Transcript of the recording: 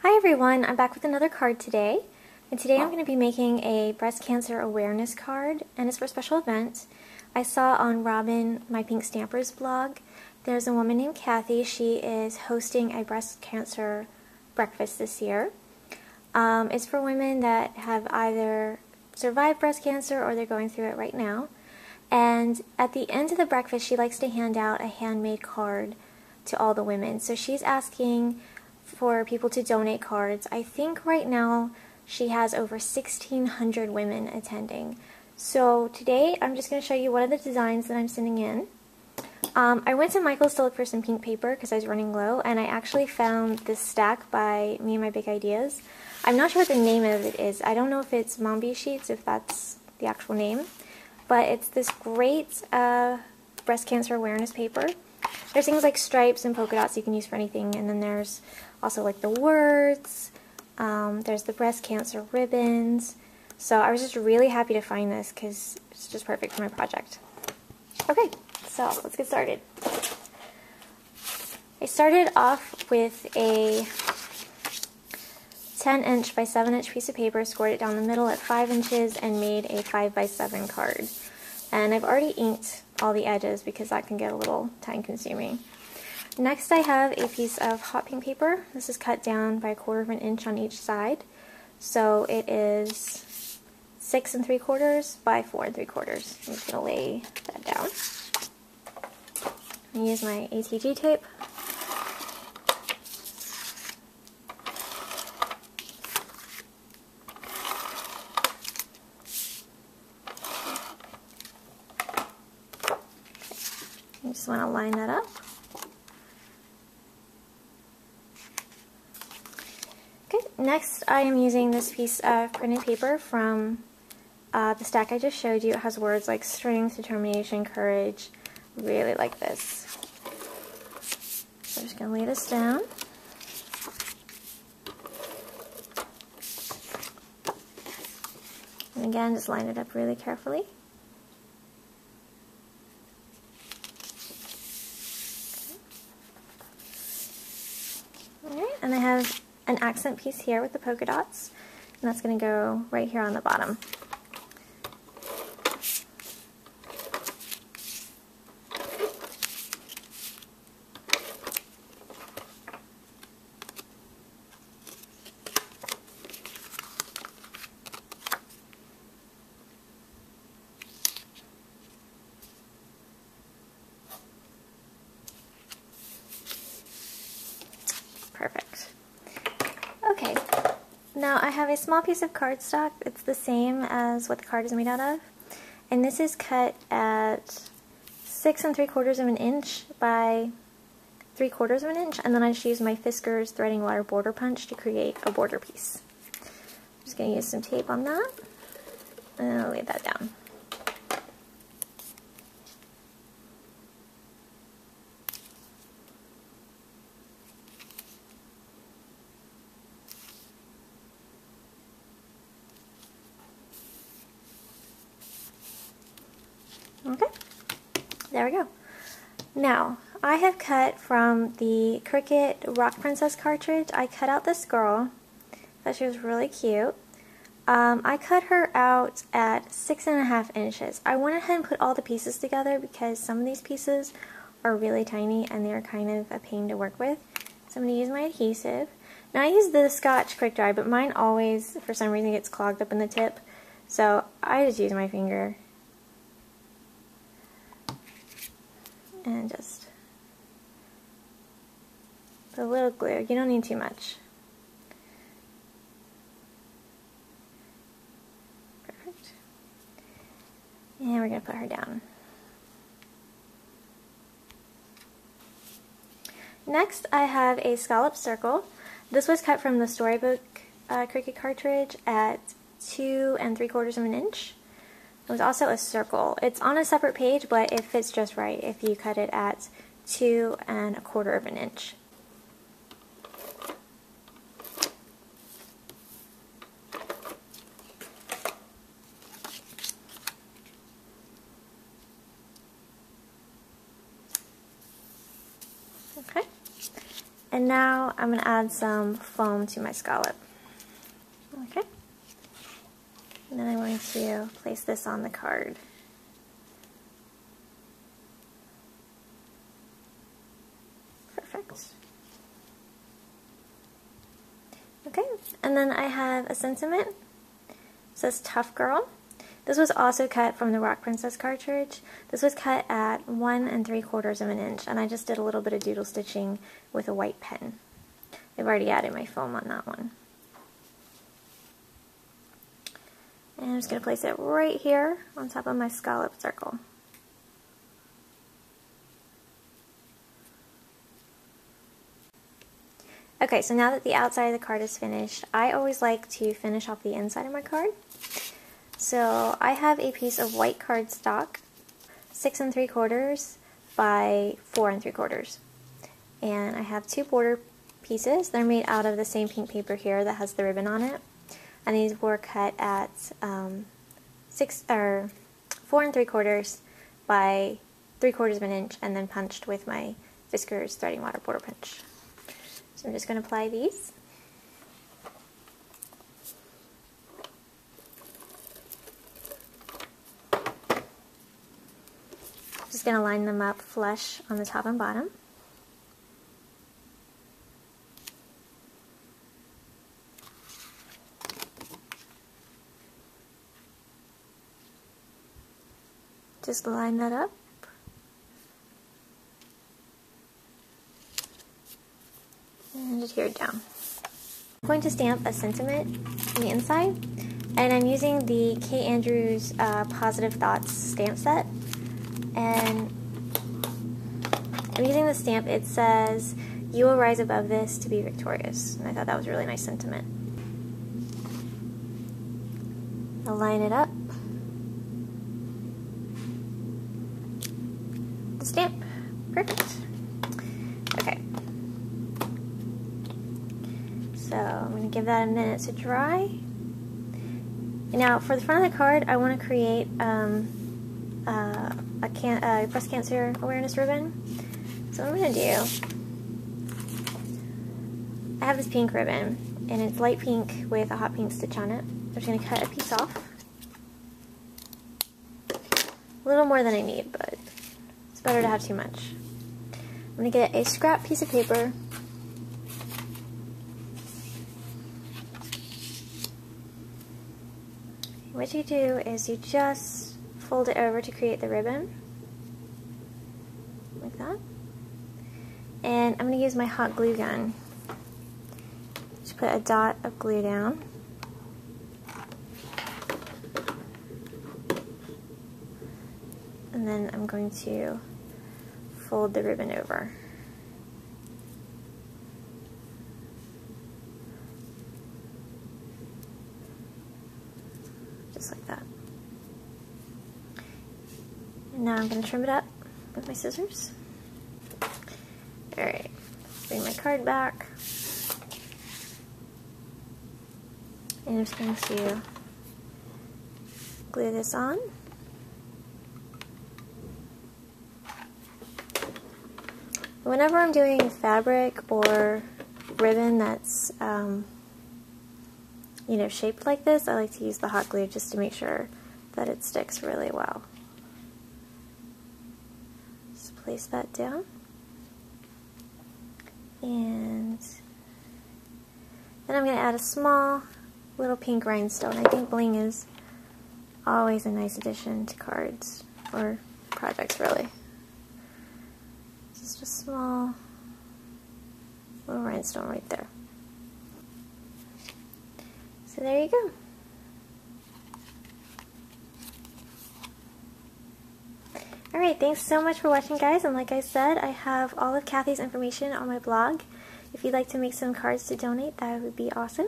Hi everyone, I'm back with another card today, and today I'm going to be making a breast cancer awareness card, and it's for a special event. I saw on Robin, my Pink Stamper's blog, there's a woman named Kathy. She is hosting a breast cancer breakfast this year. It's for women that have either survived breast cancer or they're going through it right now. And at the end of the breakfast, she likes to hand out a handmade card to all the women. So she's asking for people to donate cards. I think right now she has over 1,600 women attending. So today I'm just going to show you one of the designs that I'm sending in. I went to Michael's to look for some pink paper because I was running low, and I actually found this stack by Me and My Big Ideas. I'm not sure what the name of it is. I don't know if it's Mambi sheets, if that's the actual name, but it's this great breast cancer awareness paper. There's things like stripes and polka dots you can use for anything, and then there's also like the words, there's the breast cancer ribbons. So I was just really happy to find this because it's just perfect for my project. Okay, so let's get started. I started off with a 10-inch by 7-inch piece of paper, scored it down the middle at 5 inches, and made a 5x7 card. And I've already inked all the edges because that can get a little time-consuming. Next I have a piece of hot pink paper. This is cut down by 1/4 of an inch on each side. So it is 6 3/4 by 4 3/4. I'm just going to lay that down. I'm going to use my ATG tape. I just want to line that up. Okay, next I am using this piece of printed paper from the stack I just showed you. It has words like strength, determination, courage. Really like this. So I'm just going to lay this down. And again, just line it up really carefully. Alright, and I have an accent piece here with the polka dots, and that's going to go right here on the bottom. Perfect. Okay, now I have a small piece of cardstock. It's the same as what the card is made out of, and this is cut at 6 3/4 of an inch by 3/4 of an inch, and then I just use my Fiskars threading wire border punch to create a border piece. I'm just going to use some tape on that, and I'll lay that down. Okay, there we go. Now, I have cut from the Cricut Rock Princess cartridge, I cut out this girl. I thought she was really cute. I cut her out at 6.5 inches. I went ahead and put all the pieces together because some of these pieces are really tiny and they're kind of a pain to work with. So I'm going to use my adhesive. Now I use the Scotch Quick Dry, but mine always, for some reason, gets clogged up in the tip. So I just use my finger. And just put a little glue. You don't need too much. Perfect. And we're going to put her down. Next I have a scallop circle. This was cut from the Storybook Cricut cartridge at 2 3/4 of an inch. It was also a circle. It's on a separate page, but it fits just right if you cut it at 2 1/4 of an inch. Okay. And now I'm going to add some foam to my scallop. Okay. And then I'm going to place this on the card. Perfect. Okay, and then I have a sentiment. It says Tough Girl. This was also cut from the Rock Princess cartridge. This was cut at 1 3/4 of an inch, and I just did a little bit of doodle stitching with a white pen. I've already added my foam on that one. And I'm just going to place it right here on top of my scallop circle. Okay, so now that the outside of the card is finished, I always like to finish off the inside of my card. So I have a piece of white cardstock, 6 3/4 by 4 3/4. And I have 2 border pieces. They're made out of the same pink paper here that has the ribbon on it. And these were cut at 4 3/4 by 3/4 of an inch, and then punched with my Fiskars threading water border punch. So I'm just going to apply these. Just going to line them up flush on the top and bottom. Just line that up. And adhere it down. I'm going to stamp a sentiment on the inside, and I'm using the Kate Andrews Positive Thoughts stamp set. And I'm using the stamp. It says, "You will rise above this to be victorious." And I thought that was a really nice sentiment. I'll line it up. The stamp. Perfect. Okay. So I'm going to give that a minute to dry. Now for the front of the card, I want to create a breast cancer awareness ribbon. So what I'm going to do, I have this pink ribbon, and it's light pink with a hot pink stitch on it. I'm just going to cut a piece off. A little more than I need, but it's better to have too much. I'm going to get a scrap piece of paper. What you do is you just fold it over to create the ribbon, like that. And I'm going to use my hot glue gun. Just put a dot of glue down. And then I'm going to fold the ribbon over. Just like that. And now I'm going to trim it up with my scissors. Alright, bring my card back. And I'm just going to glue this on. Whenever I'm doing fabric or ribbon that's you know, shaped like this, I like to use the hot glue just to make sure that it sticks really well. Just place that down. And then I'm going to add a small little pink rhinestone. I think bling is always a nice addition to cards or projects, really. Just a small little rhinestone right there. So there you go. Alright, thanks so much for watching, guys, and like I said, I have all of Kathy's information on my blog. If you'd like to make some cards to donate, that would be awesome.